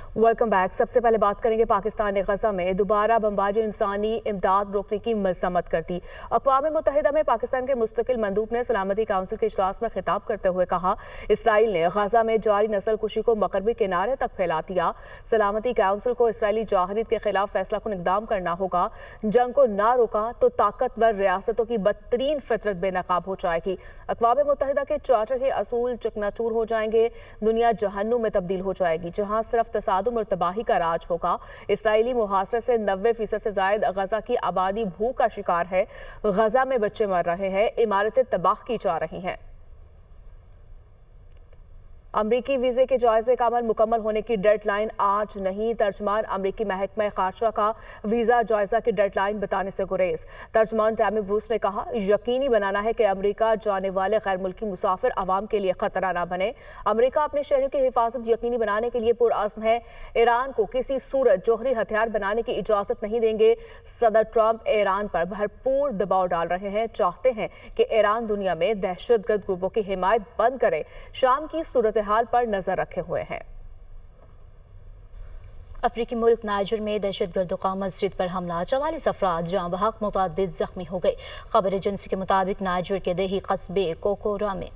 Welcome back. सबसे पहले बात करेंगे पाकिस्तान ने गजा में दोबारा बमबारी इंसानी इमदाद रोकने की मजम्मत कर दी। अक़वाम मुत्तहिदा में पाकिस्तान के मुस्तकिल मंदूब ने सलामती काउंसिल के इजलास में खिताब करते हुए कहा, इसराइल ने गजा में जारी नस्ल कुशी को मगरबी किनारे तक फैला दिया। सलामती काउंसिल को इसराइली जहादियत के खिलाफ फैसला कुन इक़दाम करना होगा। जंग को ना रोका तो ताकतवर रियासतों की बदतरीन फितरत बेनकाब हो जाएगी। अक़वाम मुत्तहिदा के चार्टर के असूल चकनाचूर हो जाएंगे। दुनिया जहन्नुम में तब्दील हो जाएगी जहाँ सिर्फ तसादुम और तबाही का राज होगा। इसराइली मुहासरे से 90% से जायद गजा की आबादी भूख का शिकार है। गजा में बच्चे मर रहे हैं, इमारतें तबाह की जा रही हैं। अमरीकी वीज़े के जायजे का अमल मुकम्मल होने की डेडलाइन आज नहीं। तर्जमान अमरीकी महकमा खारजा का वीज़ा जायजा की डेडलाइन बताने से गुरेज। तर्जमान टैमी ब्रूस ने कहा, यकीनी बनाना है कि अमरीका जाने वाले गैर मुल्की मुसाफिर आवाम के लिए खतरा ना बने। अमरीका अपने शहरों की हिफाजत यकीनी बनाने के लिए पुरअज़्म है। ईरान को किसी सूरत जौहरी हथियार बनाने की इजाज़त नहीं देंगे। सदर ट्रंप ईरान पर भरपूर दबाव डाल रहे हैं, चाहते हैं कि ईरान दुनिया में दहशतगर्द ग्रुपों की हिमायत बंद करे। शाम की सूरत हाल पर नजर रखे हुए हैं। अफ्रीकी मुल्क नाइजर में दहशतगर्दों का मस्जिद पर हमला, 44 अफराद जहाँ बहक मुतअद्दिद जख्मी हो गए। खबर एजेंसी के मुताबिक नाइजर के देही कस्बे कोकोरा में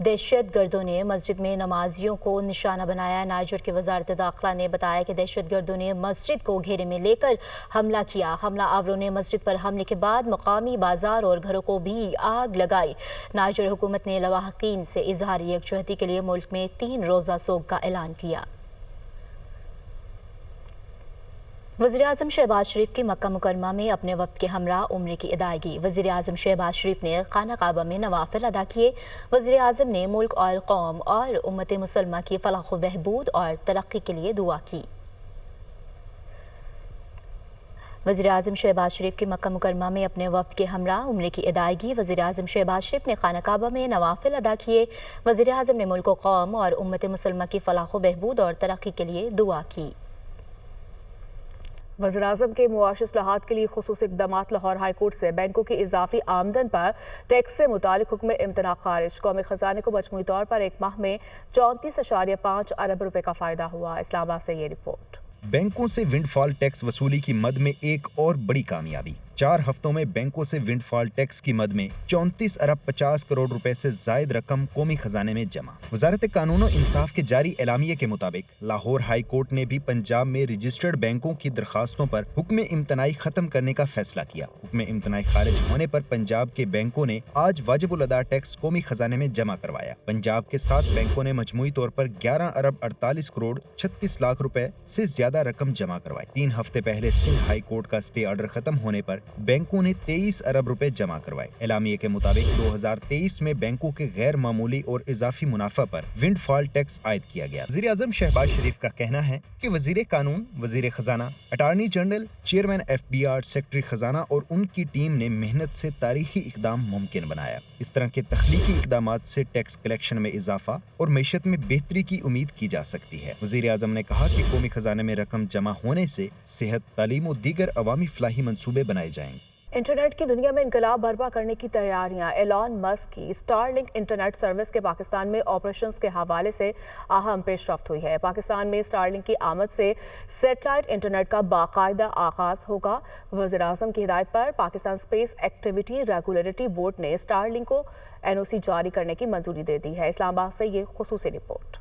दहशतगर्दों ने मस्जिद में नमाजियों को निशाना बनाया। नाइजर की वजारत दाखिला ने बताया कि दहशतगर्दों ने मस्जिद को घेरे में लेकर हमला किया। हमला आवरों ने मस्जिद पर हमले के बाद मकामी बाजार और घरों को भी आग लगाई। नाइजर हुकूमत ने लवाहकीन से इजहार यकजहती के लिए मुल्क में 3 रोज़ा सोग का ऐलान किया। वज़ीर-ए-आज़म शहबाज शरीफ की मक्का मुकरमा में अपने वक्त के हमरा उम्र की अदायगी। वज़ीर-ए-आज़म शहबाज शरीफ ने खाना काबा में नवाफिल अदा किए। वज़ीर-ए-आज़म ने मुल्क और कौम और उम्मत मुसलमा की फलाह व बहबूद और तरक्की के लिए दुआ की। वज़ीर-ए-आज़म शहबाज शरीफ की मक्का मुकरमा में अपने वक्त के हमरा उम्र की अदायगी। वज़ीर-ए-आज़म शहबाज शरीफ ने खाना काबा में नवाफिल अदा किए। वज़ीर-ए-आज़म ने मुल्क, कौम और उम्मत मुसलमा की फलाह व बहबूद और तरक्की के लिए दुआ की। वज़ीर-ए-आज़म के मुआशी इस्लाहात के लिए खुसूसी इक़दामात। लाहौर हाई कोर्ट से बैंकों की इजाफी आमदन पर टैक्स से मुतालिक हुक्म इम्तना खारिज। कौमी खजाने को मजमूई तौर पर एक माह में 34.5 अरब रुपए का फ़ायदा हुआ। इस्लामाबाद से ये रिपोर्ट। बैंकों से विंडफॉल टैक्स वसूली की मद में एक और बड़ी कामयाबी। 4 हफ्तों में बैंकों से विंडफॉल टैक्स की मद में 34 अरब 50 करोड़ रुपए से जायद रकम कौमी खजाने में जमा। वजारत कानून और इंसाफ के जारी एलामिये के मुताबिक लाहौर हाई कोर्ट ने भी पंजाब में रजिस्टर्ड बैंकों की दरखास्तों पर हुक्म इम्तनाई खत्म करने का फैसला किया। हुक्म इम्तनाई खारिज होने पर पंजाब के बैंकों ने आज वाजिबुल अदा टैक्स कौमी खजाने में जमा करवाया। पंजाब के 7 बैंकों ने मजमूई तौर पर 11 अरब 48 करोड़ 36 लाख रुपए से ज्यादा रकम जमा करवाई। 3 हफ्ते पहले सिंध हाई कोर्ट का स्टे ऑर्डर खत्म होने पर बैंकों ने 23 अरब रुपए जमा करवाए। एलामिये के मुताबिक 2023 में बैंकों के गैर मामूली और इजाफी मुनाफा पर विंडफॉल टैक्स आयद किया गया। वज़ीर-ए-आज़म शहबाज शरीफ का कहना है कि वजीर कानून, वजीर खजाना, attorney general, chairman FBR, secretary खजाना और उनकी टीम ने मेहनत से तारीखी इकदाम मुमकिन बनाया। इस तरह के तख्लीकी इकदामात से टैक्स कलेक्शन में इजाफा और मैशत में बेहतरी की उम्मीद की जा सकती है। वज़ीर-ए-आज़म ने कहा कि कौमी खजाने में रकम जमा होने से सेहत, तालीम और दीगर अवामी फलाही मंसूबे बनाए जाएंगे। इंटरनेट की दुनिया में इनकलाब बर्पा करने की तैयारियां। एलॉन मस्क की स्टारलिंक इंटरनेट सर्विस के पाकिस्तान में ऑपरेशंस के हवाले से अहम पेशरफ्त हुई है। पाकिस्तान में स्टारलिंक की आमद से सैटेलाइट इंटरनेट का बाकायदा आगाज होगा। वज़ीर-ए-आज़म की हिदायत पर Pakistan space activity regulatory board ने स्टारलिंक को NOC जारी करने की मंजूरी दे दी है। इस्लामाबाद से ये खुसूसी report.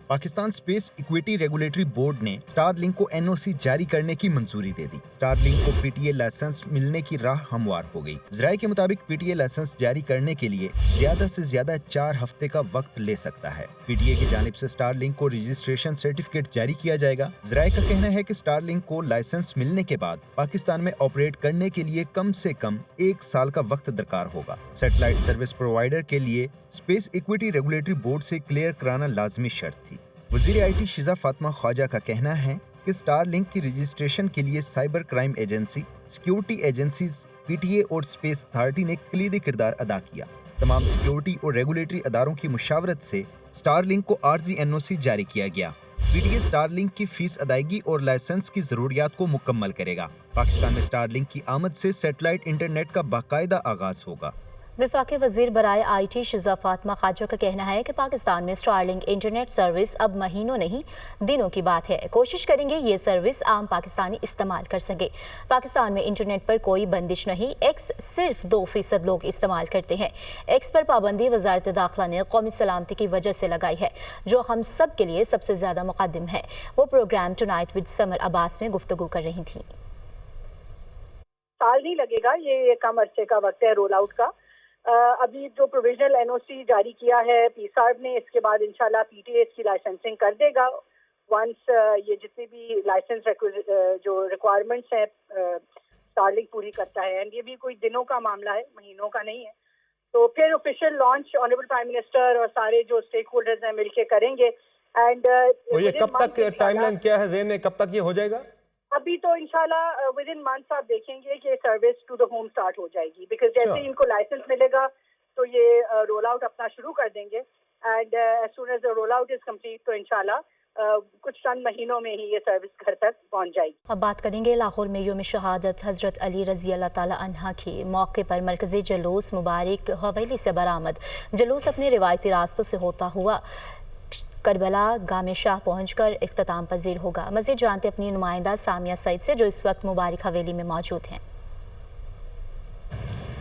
Pakistan space equity regulatory board ने स्टारलिंक को NOC जारी करने की मंजूरी दे दी। स्टारलिंक को PTA लाइसेंस मिलने की राह हमवार हो गई। ज़राए के मुताबिक PTA लाइसेंस जारी करने के लिए ज्यादा से ज्यादा 4 हफ्ते का वक्त ले सकता है। PTA की जानिब से स्टारलिंक को रजिस्ट्रेशन सर्टिफिकेट जारी किया जाएगा। ज़राए का कहना है कि स्टारलिंक को लाइसेंस मिलने के बाद पाकिस्तान में ऑपरेट करने के लिए कम से कम 1 साल का वक्त दरकार होगा। सैटेलाइट सर्विस प्रोवाइडर के लिए स्पेस इक्विटी रेगुलेटरी बोर्ड से क्लियर कराना लाजमी शर्त थी। वज़ीर IT शिजा फातिमा ख्वाजा का कहना है कि स्टारलिंक की रजिस्ट्रेशन के लिए cyber crime agency, security agencies, PTA और स्पेस अथॉरिटी ने कलीदी किरदार अदा किया। तमाम सिक्योरिटी और रेगुलेटरी अदारों की मुशावरत से स्टारलिंक को आर्जी NOC जारी किया गया। PTA स्टारलिंक की फीस अदायगी और लाइसेंस की जरूरियात को मुकम्मल करेगा। पाकिस्तान में स्टारलिंक की आमद से सैटेलाइट इंटरनेट का बाकायदा आगाज होगा। वफाकी वजीर बराए IT शिजा फातिमा खाजर का कहना है कि पाकिस्तान में स्टारलिंक इंटरनेट सर्विस अब महीनों नहीं दिनों की बात है। कोशिश करेंगे ये सर्विस आम पाकिस्तानी इस्तेमाल कर सके। पाकिस्तान में इंटरनेट पर कोई बंदिश नहीं, एक्स सिर्फ 2% लोग इस्तेमाल करते हैं। एक्स पर पाबंदी वजारत दाखिला ने कौमी सलामती की वजह से लगाई है, जो हम सब के लिए सबसे ज्यादा मुकद्दम है। वो program tonight with Samar Abbas में गुफ्तगू कर रही थी। साल नहीं लगेगा, ये कम अरसे का वक्त है रोल आउट का। अभी जो प्रोविजनल NOC जारी किया है PSARB ने, इसके बाद इंशाल्लाह PTA की लाइसेंसिंग कर देगा। वंस ये जितने भी लाइसेंस जो रिक्वायरमेंट्स हैं स्टारलिंक पूरी करता है, एंड ये भी कोई दिनों का मामला है, महीनों का नहीं है, तो फिर official launch honourable prime minister और सारे जो स्टेक होल्डर्स हैं मिलके करेंगे। एंड ये कब तक टाइमलाइन क्या है ज़हन में, कब तक ये हो जाएगा? अभी तो इंशाल्लाह विद इन मंथ्स आप देखेंगे कि service to the home start हो जाएगी, बिकॉज जैसे ही इनको लाइसेंस मिलेगा तो ये रोल आउट अपना शुरू कर देंगे। And as soon as the roll out is complete तो इंशाल्लाह कुछ चंद महीनों में ही ये सर्विस घर तक पहुंच जाएगी। अब बात करेंगे लाहौर में यौम शहादत हज़रत अली रज़ी अल्लाह ताला अन्हा के मौके पर मरकज़ी जुलूस मुबारक हवेली से बरामद। जुलूस अपने रिवायती रास्तों से होता हुआ करबला गामे शाह पहुंचकर इख्तिताम पजीर होगा। मज़ीद जानते अपनी नुमाइंदा सामिया सईद से, जो इस वक्त मुबारक हवेली में मौजूद हैं।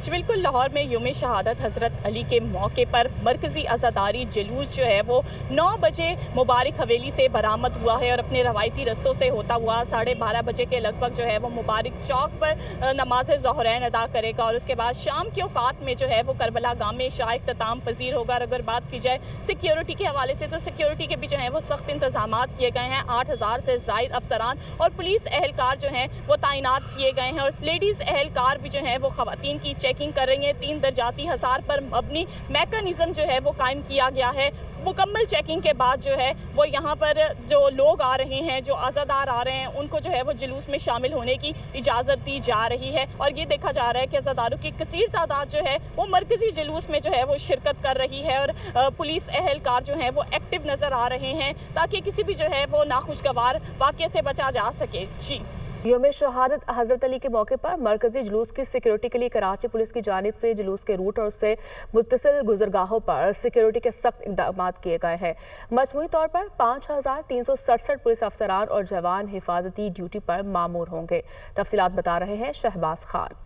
बिल्कुल, लाहौर में यौम शहादत हज़रत अली के मौके पर मरकज़ी अज़ादारी जुलूस जो है वो 9 बजे मुबारक हवेली से बरामद हुआ है और अपने रवायती रस्तों से होता हुआ 12:30 बजे के लगभग जो है वो मुबारक चौक पर नमाज ज़ोहरैन अदा करेगा और उसके बाद शाम के औकात में जो है वो करबला गामे शाह इख्तिताम पजीर होगा। और अगर बात की जाए सिक्योरिटी के हवाले से, तो सिक्योरिटी के भी जो है वो सख्त इंतजाम किए गए हैं। 8000 से ज़ायद अफसरान और पुलिस एहलकार जो हैं वो तैनात किए गए हैं और लेडीज़ एहलकार भी जो है वो ख़वातीन की चेकिंग कर रही हैं। 3 दरजाती हसार पर मबनी मैकेनिज्म जो है वो कायम किया गया है। मुकम्मल चेकिंग के बाद जो है वो यहाँ पर जो लोग आ रहे हैं, जो आज़ादार आ रहे हैं, उनको जो है वो जुलूस में शामिल होने की इजाज़त दी जा रही है। और ये देखा जा रहा है कि आज़ादारों की कसीर तादाद जो है वो मरकज़ी जुलूस में जो है वो शिरकत कर रही है और पुलिस एहलकार जो हैं वो एक्टिव नज़र आ रहे हैं ताकि किसी भी जो है वो नाखुशगवार वाक़ये से बचा जा सके। जी, यौम शहादत हज़रत अली के मौके पर मरकजी जुलूस की सिक्योरिटी के लिए कराची पुलिस की जानिब से जुलूस के रूट और उससे मुत्तसिल गुजरगाहों पर सिक्योरिटी के सख्त इक़दाम किए गए हैं। मजमूई तौर पर 5367 पुलिस अफसरान और जवान हिफाजती ड्यूटी पर मामूर होंगे। तफसीलात बता रहे हैं शहबाज खान।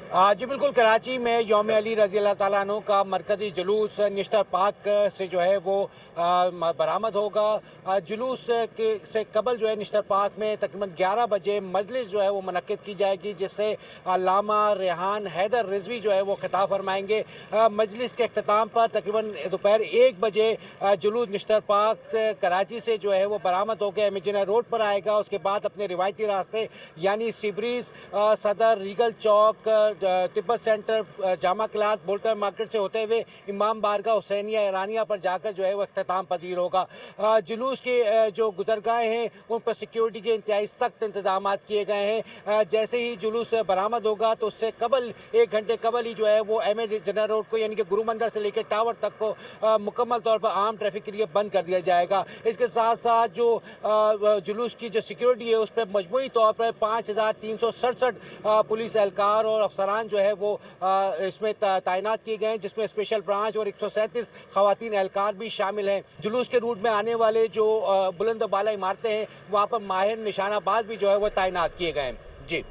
जी बिल्कुल, कराची में यौम अली रज़ी अल्लाह ताला अन्हु का मरकज़ी जुलूस निश्तर पार्क से जो है वो बरामद होगा। जुलूस से कबल जो है निश्तर पार्क में तकरीबन 11 बजे मजलिस जो है वो मुनक्किद की जाएगी, जिससे अल्लामा रेहान हैदर रिजवी जो है वो खिताब फरमाएंगे। मजलिस के अख्तिताम पर तकरीबन दोपहर 1 बजे जुलूस निश्तर पार्क कराची से जो है वो बरामद होकर एमिजिना रोड पर आएगा। उसके बाद अपने रिवायती रास्ते यानी सिब्रीज, Saddar, Regal Chowk, Tibet centre, Jama क्लास, बोल्टन मार्केट से होते हुए इमाम बारगाह हुसैनिया ईरानिया पर जाकर जो है वो इख्तिताम पजीर होगा। जुलूस के जो गुजरगाहें हैं उन पर सिक्योरिटी के इंतहाई सख्त इंतजाम किए गए हैं। जैसे ही जुलूस बरामद होगा तो उससे कबल 1 घंटे कबल ही जो है वो एम.ए. जिन्ना रोड को यानी कि गुरु मंदिर से लेकर टावर तक को मुकम्मल तौर पर आम ट्रैफिक के लिए बंद कर दिया जाएगा। इसके साथ साथ जो जुलूस की जो सिक्योरिटी है उस पर मजमूई तौर पर 5367 पुलिस एहलकार और अफसरान जो है वो इसमें तैनात किए गए हैं, जिसमें स्पेशल ब्रांच और 137 खवातीन एहलकार भी शामिल हैं। जुलूस के रूट में आने वाले जो बुलंद बाला इमारतें हैं वहाँ पर माहिर निशानाबाज भी जो है वो तैनात किए गए हैं। जी।